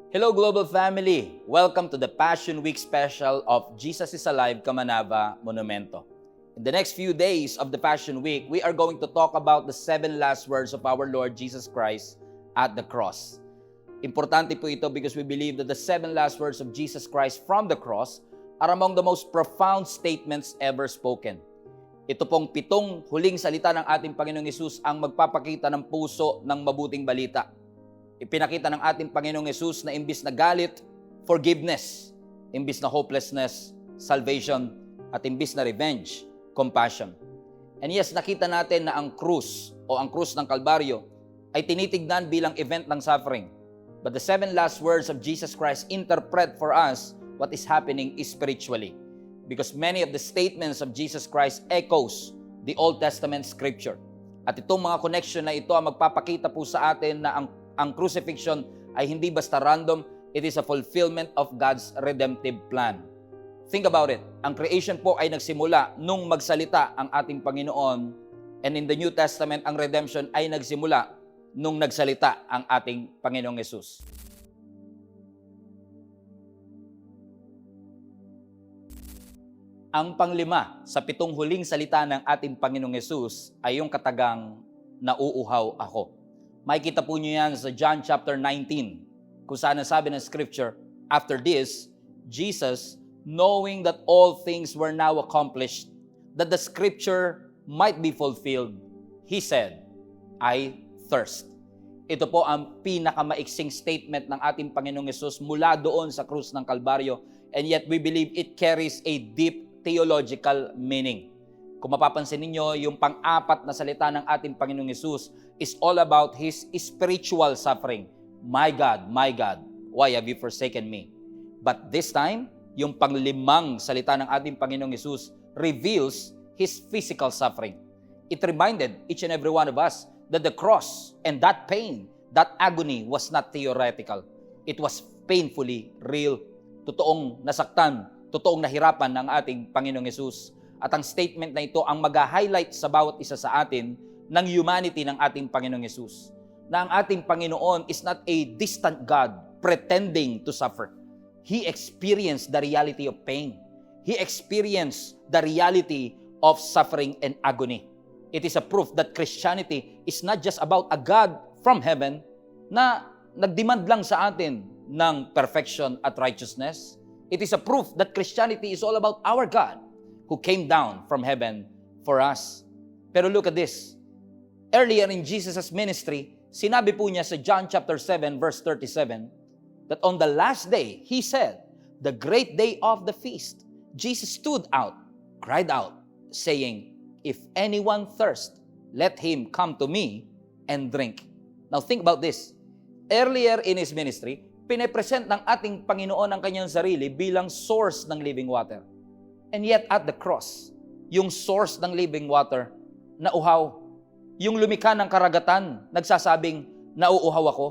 Hello Global Family! Welcome to the Passion Week special of Jesus is Alive Kamanava Monumento. In the next few days of the Passion Week, we are going to talk about the 7 last words of our Lord Jesus Christ at the cross. Importante po ito because we believe that the 7 last words of Jesus Christ from the cross are among the most profound statements ever spoken. Ito pong 7 huling salita ng ating Panginoong Hesus ang magpapakita ng puso ng mabuting balita. Ipinakita ng ating Panginoong Hesus na imbis na galit, forgiveness. Imbis na hopelessness, salvation. At imbis na revenge, compassion. And yes, nakita natin na ang krus o ang krus ng Kalbaryo ay tinitignan bilang event ng suffering. But the 7 last words of Jesus Christ interpret for us what is happening spiritually. Because many of the statements of Jesus Christ echoes the Old Testament scripture. At itong mga connection na ito ang magpapakita po sa atin na ang crucifixion ay hindi basta random, it is a fulfillment of God's redemptive plan. Think about it. Ang creation po ay nagsimula nung magsalita ang ating Panginoon, and in the New Testament, ang redemption ay nagsimula nung nagsalita ang ating Panginoong Hesus. Ang panglima sa 7 huling salita ng ating Panginoong Hesus ay yung katagang nauuhaw ako. Makikita po nyo yan sa John chapter 19, kung saan nasabi ng scripture, after this, Jesus, knowing that all things were now accomplished, that the scripture might be fulfilled, He said, I thirst. Ito po ang pinakamaiksing statement ng ating Panginoong Hesus mula doon sa krus ng Kalbaryo, and yet we believe it carries a deep theological meaning. Kung mapapansin ninyo, yung pang-apat na salita ng ating Panginoong Hesus is all about His spiritual suffering. My God, why have you forsaken me? But this time, yung pang-5 salita ng ating Panginoong Hesus reveals His physical suffering. It reminded each and every one of us that the cross and that pain, that agony was not theoretical. It was painfully real. Totoong nasaktan, totoong nahirapan ng ating Panginoong Hesus. At ang statement na ito ang mag-highlight sa bawat isa sa atin ng humanity ng ating Panginoong Hesus. Na ang ating Panginoon is not a distant God pretending to suffer. He experienced the reality of pain. He experienced the reality of suffering and agony. It is a proof that Christianity is not just about a God from heaven na nagdemand lang sa atin ng perfection at righteousness. It is a proof that Christianity is all about our God who came down from heaven for us. Pero look at this. Earlier in Jesus' ministry, sinabi po niya sa John chapter 7 verse 37 that on the last day, He said, the great day of the feast, Jesus stood out, cried out, saying, if anyone thirst, let him come to me and drink. Now think about this. Earlier in His ministry, pinepresent ng ating Panginoon ang kanyang sarili bilang source ng living water. And yet at the cross, yung source ng living water, nauhaw. Yung lumikha ng karagatan, nagsasabing, nauuhaw ako.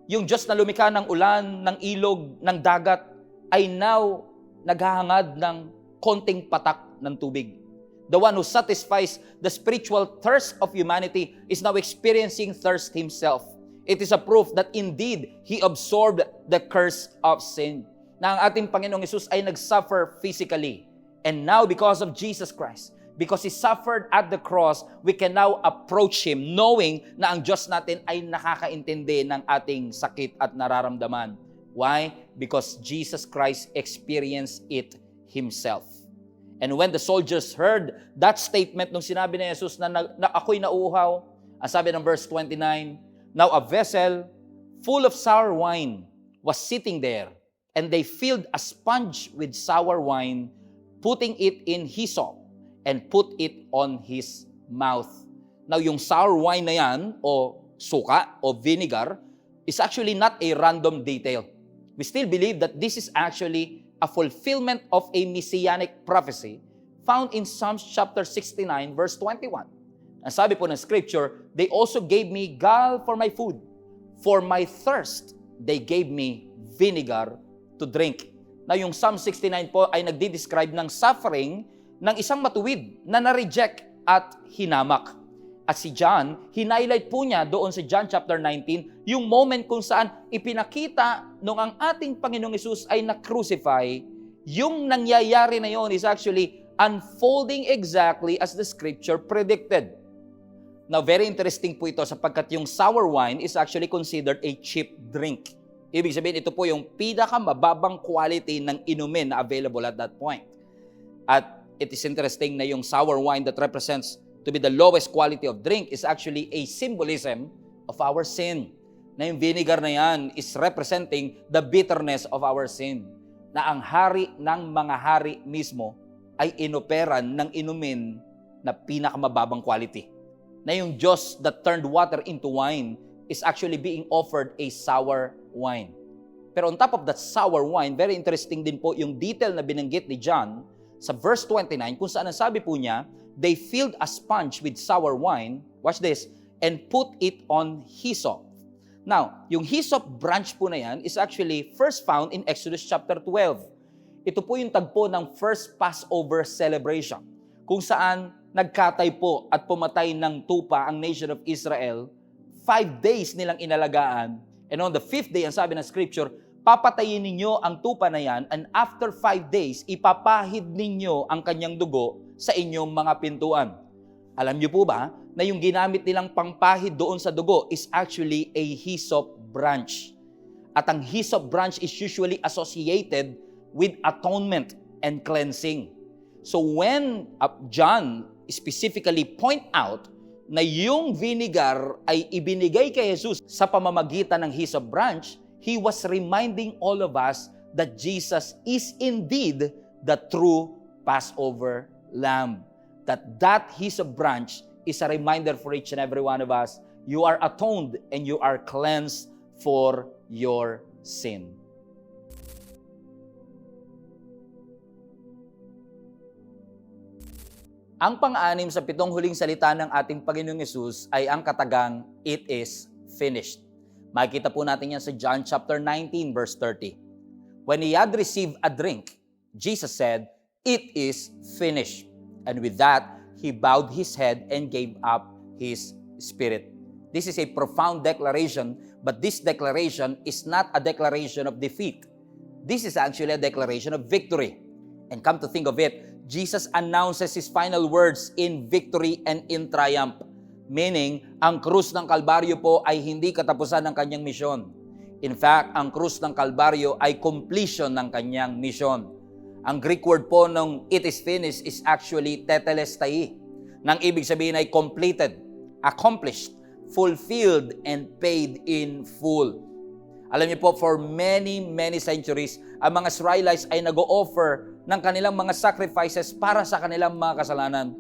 Yung Diyos na lumikha ng ulan, ng ilog, ng dagat, ay now naghahangad ng konting patak ng tubig. The one who satisfies the spiritual thirst of humanity is now experiencing thirst himself. It is a proof that indeed, He absorbed the curse of sin. Na ang ating Panginoong Hesus ay nagsuffer physically. And now, because of Jesus Christ, because He suffered at the cross, we can now approach Him knowing na ang Diyos natin ay nakakaintindi ng ating sakit at nararamdaman. Why? Because Jesus Christ experienced it Himself. And when the soldiers heard that statement nung sinabi ni Jesus na ako'y nauuhaw, ang sabi ng verse 29, now a vessel full of sour wine was sitting there, and they filled a sponge with sour wine, putting it in hyssop, and put it on His mouth. Now, yung sour wine na yan, o suka, o vinegar, is actually not a random detail. We still believe that this is actually a fulfillment of a messianic prophecy found in Psalms chapter 69, verse 21. Ang sabi po ng scripture, they also gave me gall for my food. For my thirst, they gave me vinegar to drink. Na yung Psalm 69 po ay nagdi-describe ng suffering ng isang matuwid na na-reject at hinamak. At si John, hinighlight po niya doon sa John chapter 19, yung moment kung saan ipinakita nung ang ating Panginoong Hesus ay na-crucify, yung nangyayari na yon is actually unfolding exactly as the scripture predicted. Now, very interesting po ito sapagkat yung sour wine is actually considered a cheap drink. Ibig sabihin, ito po yung pinakamababang quality ng inumin na available at that point. At it is interesting na yung sour wine that represents to be the lowest quality of drink is actually a symbolism of our sin. Na yung vinegar na yan is representing the bitterness of our sin. Na ang hari ng mga hari mismo ay inoperan ng inumin na pinakamababang quality. Na yung Diyos that turned water into wine is actually being offered a sour wine. Pero on top of that sour wine, very interesting din po yung detail na binanggit ni John sa verse 29 kung saan ang sabi po niya, they filled a sponge with sour wine, watch this, and put it on hyssop. Now, yung hyssop branch po na yan is actually first found in Exodus chapter 12. Ito po yung tagpo ng first Passover celebration, kung saan nagkatay po at pumatay ng tupa ang nation of Israel. 5 days nilang inalagaan, and on the 5th day, ang sabi ng scripture, papatayin ninyo ang tupa na yan, and after 5 days, ipapahid ninyo ang kanyang dugo sa inyong mga pintuan. Alam niyo po ba na yung ginamit nilang pangpahid doon sa dugo is actually a hyssop branch. At ang hyssop branch is usually associated with atonement and cleansing. So when John specifically point out na yung vinegar ay ibinigay kay Jesus sa pamamagitan ng hyssop branch, he was reminding all of us that Jesus is indeed the true Passover Lamb. That hyssop branch is a reminder for each and every one of us, you are atoned and you are cleansed for your sin. Ang pang-anim sa 7 huling salita ng ating Panginoong Hesus ay ang katagang, it is finished. Makikita po natin yan sa John chapter 19 verse 30. When he had received a drink, Jesus said, it is finished. And with that, he bowed his head and gave up his spirit. This is a profound declaration, but this declaration is not a declaration of defeat. This is actually a declaration of victory. And come to think of it, Jesus announces his final words in victory and in triumph. Meaning, ang krus ng Kalbaryo po ay hindi katapusan ng kanyang misyon. In fact, ang krus ng Kalbaryo ay completion ng kanyang misyon. Ang Greek word po ng it is finished is actually tetelestai. Nang ibig sabihin ay completed, accomplished, fulfilled, and paid in full. Alam niyo po, for many centuries, ang mga Israelites ay nag-o-offer ng kanilang mga sacrifices para sa kanilang mga kasalanan.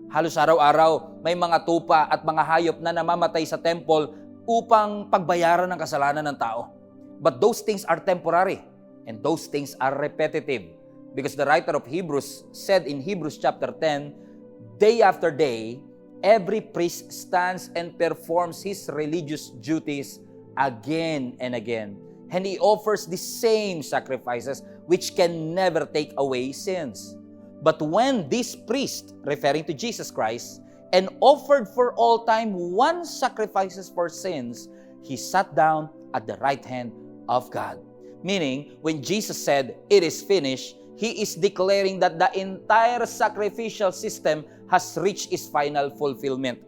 Halos araw-araw, may mga tupa at mga hayop na namamatay sa temple upang pagbayaran ng kasalanan ng tao. But those things are temporary and those things are repetitive. Because the writer of Hebrews said in Hebrews chapter 10, day after day, every priest stands and performs his religious duties again and again. And he offers the same sacrifices which can never take away sins. But when this priest, referring to Jesus Christ, and offered for all time one sacrifices for sins, he sat down at the right hand of God. Meaning, when Jesus said, it is finished, he is declaring that the entire sacrificial system has reached its final fulfillment.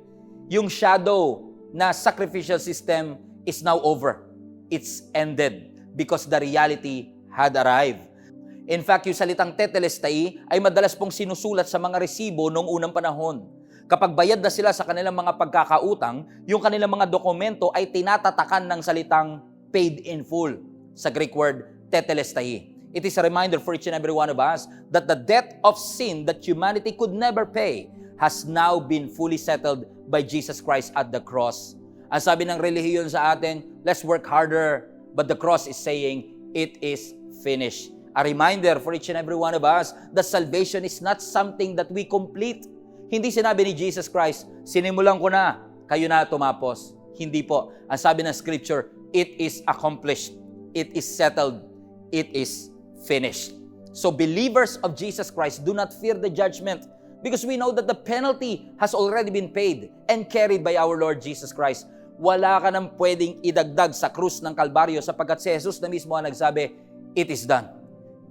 Yung shadow na sacrificial system is now over. It's ended because the reality had arrived. In fact, yung salitang tetelestai ay madalas pong sinusulat sa mga resibo noong unang panahon. Kapag bayad na sila sa kanilang mga pagkakautang, yung kanilang mga dokumento ay tinatatakan ng salitang paid in full sa Greek word tetelestai. It is a reminder for each and every one of us that the debt of sin that humanity could never pay has now been fully settled by Jesus Christ at the cross. Ang sabi ng relihiyon sa atin, let's work harder. But the cross is saying, it is finished. A reminder for each and every one of us that salvation is not something that we complete. Hindi sinabi ni Jesus Christ, sinimulan ko na, kayo na tumapos. Hindi po. Ang sabi ng Scripture, it is accomplished. It is settled. It is finished. So believers of Jesus Christ, do not fear the judgment Because we know that the penalty has already been paid and carried by our Lord Jesus Christ. Wala ka nang pwedeng idagdag sa krus ng Kalbaryo sapagkat si Jesus na mismo ang nagsabi, it is done.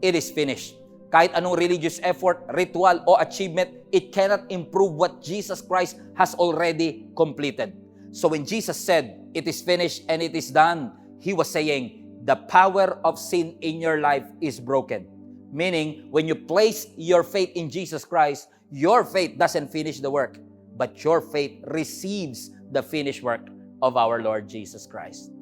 It is finished. Kahit anong religious effort, ritual, o achievement, it cannot improve what Jesus Christ has already completed. So when Jesus said, it is finished and it is done, He was saying, the power of sin in your life is broken. Meaning, when you place your faith in Jesus Christ, your faith doesn't finish the work, but your faith receives the finished work of our Lord Jesus Christ.